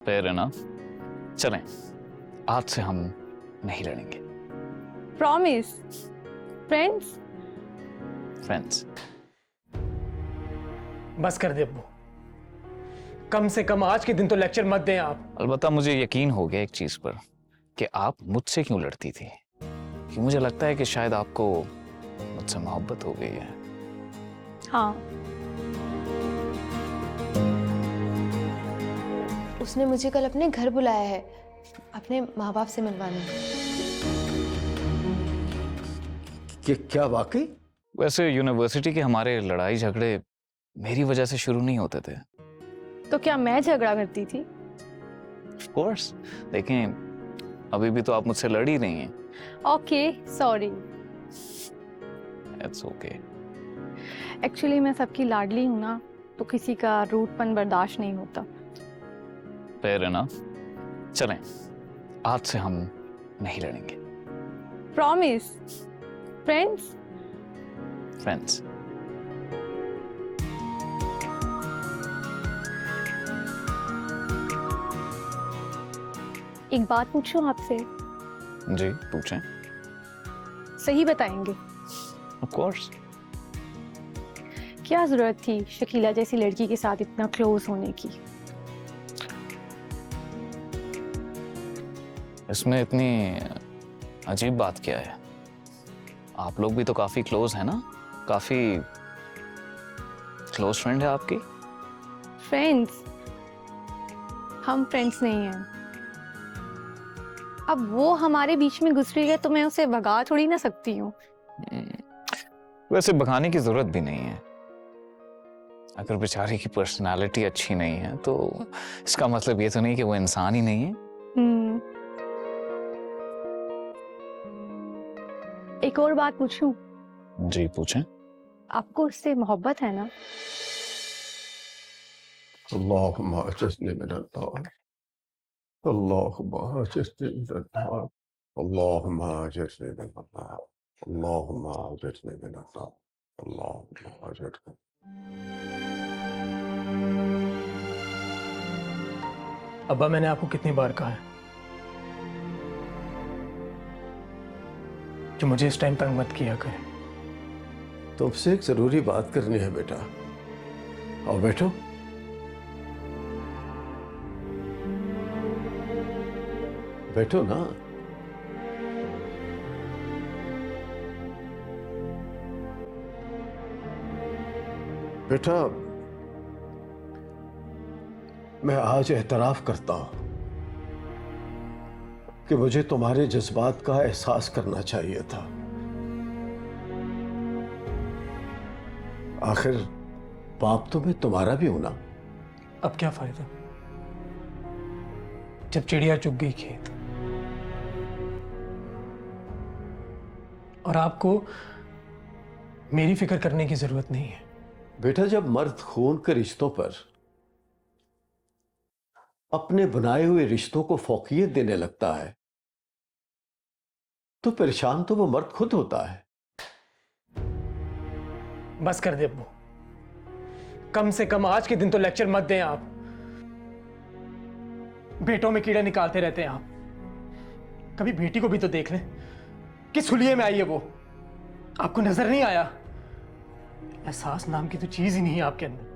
Fair enough. चलें, आज से हम नहीं लड़ेंगे। प्रॉमिस? फ्रेंड्स? फ्रेंड्स। बस कर दे अब्बू, कम से कम आज के दिन तो लेक्चर मत दें आप। अलबत्ता मुझे यकीन हो गया एक चीज पर कि आप मुझसे क्यों लड़ती थी। कि मुझे लगता है कि शायद आपको मुझसे मोहब्बत हो गई है। हाँ। उसने मुझे कल अपने घर बुलाया है अपने माँ बाप से मिलवाने। क्या वाकई? वैसे यूनिवर्सिटी के हमारे लड़ाई झगड़े मेरी वजह से शुरू नहीं होते थे। तो क्या मैं झगड़ा करती थी? Of course. देखें, अभी भी तो आप मुझसे लड़ ही रही हैं। Okay, sorry. It's okay. Actually मैं सबकी लाडली हूँ ना, तो किसी का रूडपन बर्दाश्त नहीं होता। Fair enough. चलें, आज से हम नहीं लड़ेंगे। प्रॉमिस? फ्रेंड्स? फ्रेंड्स। एक बात पूछूं आपसे? जी पूछें। सही बताएंगे? Of course. क्या जरूरत थी शकीला जैसी लड़की के साथ इतना क्लोज होने की? इसमें इतनी अजीब बात क्या है? आप लोग भी तो काफी क्लोज है ना? काफी क्लोज फ्रेंड है आपकी। फ्रेंड्स? हम फ्रेंड्स नहीं हैं। अब वो हमारे बीच में घुस रही है तो मैं उसे भगा थोड़ी ना सकती हूँ। वैसे भगाने की जरूरत भी नहीं है। अगर बेचारी की पर्सनालिटी अच्छी नहीं है तो इसका मतलब ये तो नहीं कि वो इंसान ही नहीं है। एक और बात पूछूं? जी पूछें। आपको उससे मोहब्बत है ना? अल्लाहुम्मा अजिरनी मिनन नार, अल्लाहुम्मा अजिरनी मिनन नार, अल्लाहुम्मा अजिरनी मिनन नार, अल्लाहुम्मा अजिरनी मिनन नार, अल्लाहुम्मा अजिरनी। अब्बा, मैंने आपको कितनी बार कहा है कि मुझे इस टाइम तंग मत किया करें। तुमसे एक जरूरी बात करनी है बेटा। आओ बैठो। बैठो ना। बेटा, मैं आज एतराफ करता हूं कि मुझे तुम्हारे जज्बात का एहसास करना चाहिए था। आखिर बाप तो मैं तुम्हारा भी हूं ना। अब क्या फायदा जब चिड़िया चुग गई खेत। और आपको मेरी फिक्र करने की जरूरत नहीं है। बेटा, जब मर्द खून के रिश्तों पर अपने बनाए हुए रिश्तों को फौकियत देने लगता है तो परेशान तो वो मर्द खुद होता है। बस कर दे अब्बू, कम से कम आज के दिन तो लेक्चर मत दें आप। बेटों में कीड़े निकालते रहते हैं आप। कभी बेटी को भी तो देख लें, किस हुलिये में आई है वो। आपको नजर नहीं आया? एहसास नाम की तो चीज ही नहीं है आपके अंदर।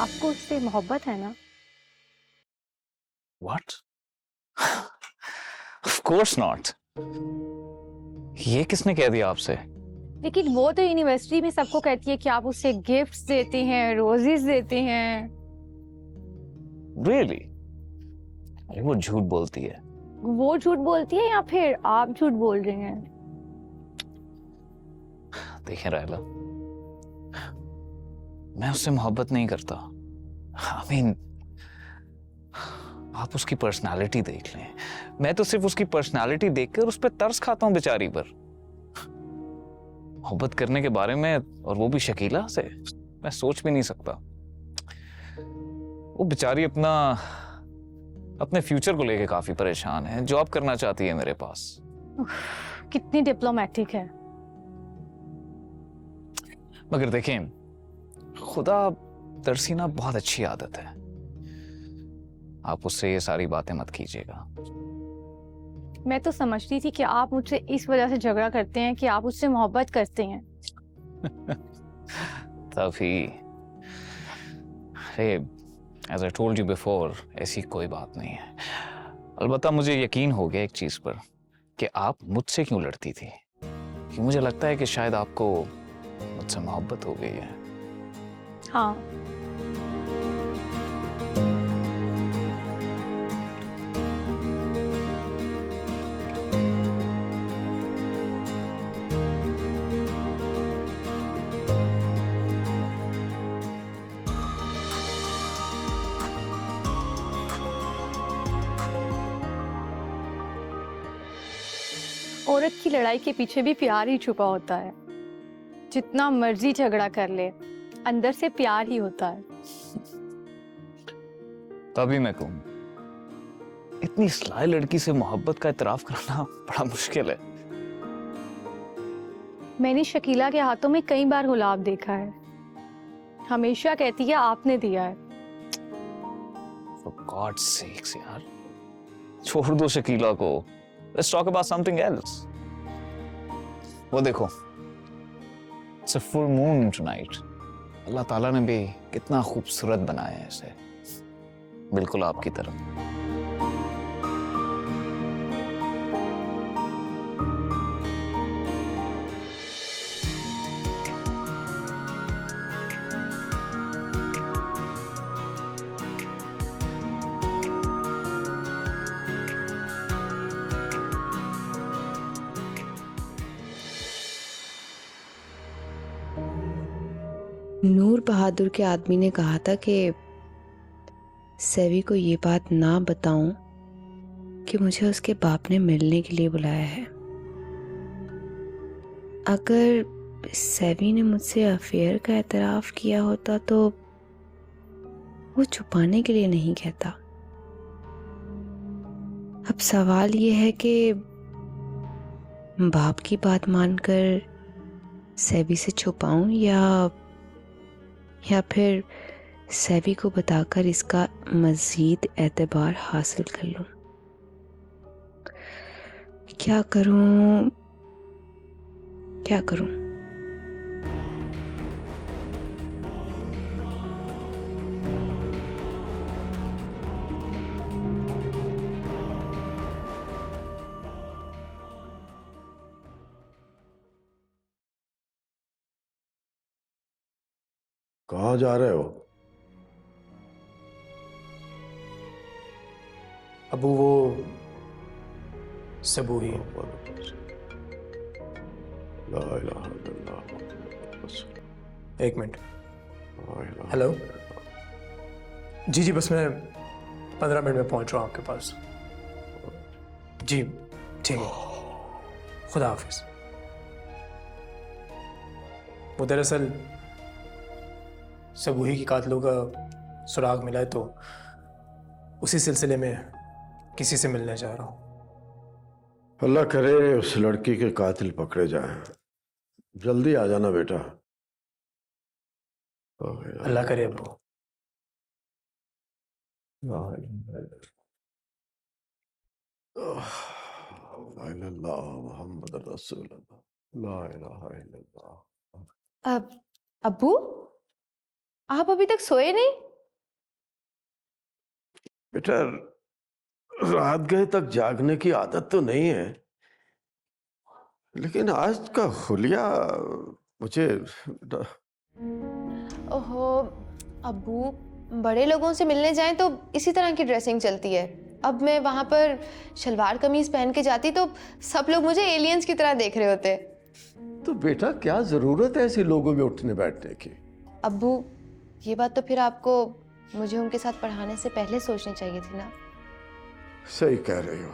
आपको उससे मोहब्बत है ना? What? Of course not. ये किसने कह दिया आपसे? लेकिन वो तो यूनिवर्सिटी में सबको कहती है कि आप उससे गिफ्ट्स देते हैं, रोजेस देते हैं। Really? अरे वो झूठ बोलती है। वो झूठ बोलती है या फिर आप झूठ बोल रहे हैं? देखें रायला, मैं उससे मोहब्बत नहीं करता। I mean, आप उसकी पर्सनालिटी देख लें, मैं तो सिर्फ उसकी पर्सनालिटी देखकर उस पर तरस खाता हूं बेचारी पर। मोहब्बत करने के बारे में, और वो भी शकीला से, मैं सोच भी नहीं सकता। वो बेचारी अपने फ्यूचर को लेके काफी परेशान है, जॉब करना चाहती है मेरे पास। कितनी डिप्लोमेटिक है। मगर देखें, खुदा तरसीना बहुत अच्छी आदत है। आप उससे ये सारी बातें मत कीजिएगा। मैं तो समझती थी कि आप मुझसे इस वजह से झगड़ा करते हैं कि आप उससे मोहब्बत करते हैं। तभी, अरे as I told you before, ऐसी कोई बात नहीं है। अलबत्ता मुझे यकीन हो गया एक चीज पर, कि आप मुझसे क्यों लड़ती थी। कि मुझे लगता है कि शायद आपको मुझसे मोहब्बत हो गई है। हाँ, औरत की लड़ाई के पीछे भी प्यार ही छुपा होता है। जितना मर्जी झगड़ा कर ले, अंदर से प्यार ही होता है। तभी मैं कहूं, इतनी स्लाई लड़की से मोहब्बत का इतराफ करना बड़ा मुश्किल है। मैंने शकीला के हाथों में कई बार गुलाब देखा है। हमेशा कहती है आपने दिया है। For God's sakes यार, छोड़ दो शकीला को। Let's talk about something else. वो देखो, it's a full moon tonight. अल्लाह ताला ने भी कितना खूबसूरत बनाया है इसे, बिल्कुल आपकी तरह। नूर बहादुर के आदमी ने कहा था कि सेवी को ये बात ना बताऊं कि मुझे उसके बाप ने मिलने के लिए बुलाया है। अगर सेवी ने मुझसे अफेयर का एतराफ किया होता तो वो छुपाने के लिए नहीं कहता। अब सवाल ये है कि बाप की बात मानकर सेवी से छुपाऊं या फिर सेवी को बताकर इसका मजीद एतबार हासिल कर लूं। क्या करूं? कहाँ जा रहे हो? अबू वो सबूही। ला इलाहा इल्लल्लाह मुहम्मदुर रसूलुल्लाह। एक मिनट। ला इलाहा हेलो। जी बस मैं 15 मिनट में पहुंच रहा हूँ आपके पास। जी ठीक है, खुदा हाफिज। वो दरअसल सबूही की कातलों का सुराग मिला है, तो उसी सिलसिले में किसी से मिलने जा रहा हूँ। अल्लाह करे उस लड़की के कातिल पकड़े जाएं। जल्दी आ जाना बेटा। अल्लाह करे अबू। मुहम्मद रसूलुल्लाह। ला इलाहा इल्लल्लाह। अब्बू, आप अभी तक सोए नहीं? बेटा, रात गए तक जागने की आदत तो नहीं है, लेकिन आज का हुलिया मुझे ओहो अब्बू, बड़े लोगों से मिलने जाएं तो इसी तरह की ड्रेसिंग चलती है। अब मैं वहां पर शलवार कमीज पहन के जाती तो सब लोग मुझे एलियंस की तरह देख रहे होते। तो बेटा क्या जरूरत है ऐसे लोगों में उठने बैठने की? अब्बू, ये बात तो फिर आपको मुझे उनके साथ पढ़ाने से पहले सोचनी चाहिए थी ना। सही कह रही हो।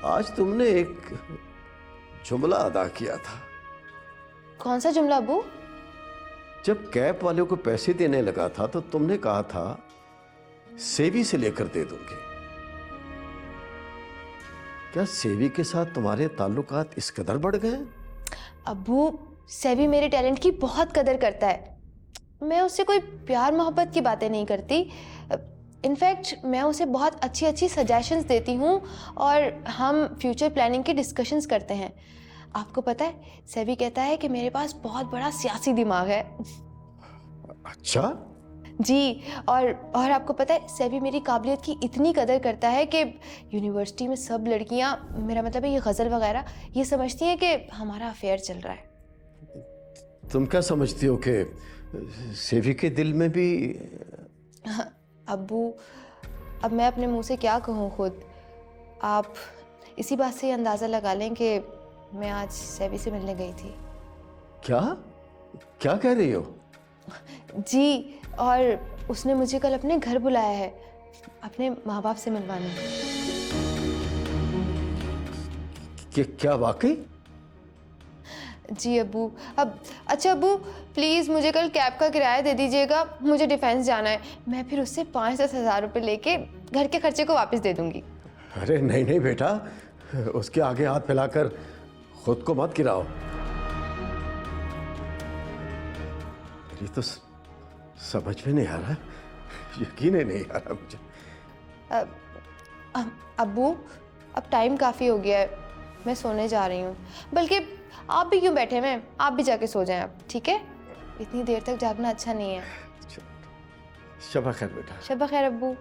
आज तुमने एक जुमला अदा किया था। कौन सा जुमला अब्बू? जब कैब वाले को पैसे देने लगा था तो तुमने कहा था सेवी से लेकर दे दूंगी। क्या सेवी के साथ तुम्हारे ताल्लुकात इस कदर बढ़ गए? अब्बू, सेवी मेरे टैलेंट की बहुत कदर करता है। मैं उससे कोई प्यार मोहब्बत की बातें नहीं करती। इनफैक्ट मैं उसे बहुत अच्छी अच्छी सजेशंस देती हूँ और हम फ्यूचर प्लानिंग की डिस्कशंस करते हैं। आपको पता है, सेवी कहता है कि मेरे पास बहुत बड़ा सियासी दिमाग है। अच्छा। जी, और आपको पता है, सेवी मेरी काबिलियत की इतनी कदर करता है कि यूनिवर्सिटी में सब लड़कियां, मेरा मतलब है ये गज़ल वगैरह, ये समझती हैं कि हमारा अफेयर चल रहा है। तुम क्या समझती हो कि सेवी के दिल में भी? अब्बू, अब मैं अपने मुंह से क्या कहूँ खुद। आप इसी बात से अंदाज़ा लगा लें कि मैं आज सेवी से मिलने गई थी। क्या क्या कह रही हो? जी, और उसने मुझे कल अपने घर बुलाया है अपने माँ बाप से मिलवाने। क्या वाकई? जी अब्बू। अब अच्छा अब्बू, प्लीज़ मुझे कल कैब का किराया दे दीजिएगा, मुझे डिफेंस जाना है। मैं फिर उससे 5-10 हज़ार रुपये लेके घर के खर्चे को वापस दे दूंगी। अरे नहीं नहीं बेटा, उसके आगे हाथ फैलाकर खुद को मत गिराओ। ये तो समझ में नहीं आ रहा, यकीन ही नहीं आ रहा मुझे। अब्बू, अब टाइम काफ़ी हो गया है, मैं सोने जा रही हूँ। बल्कि आप भी क्यों बैठे हैं, आप भी जाके सो जाएं अब, ठीक है? इतनी देर तक जागना अच्छा नहीं है। शबा खैर बेटा। शबा खैर अब्बू।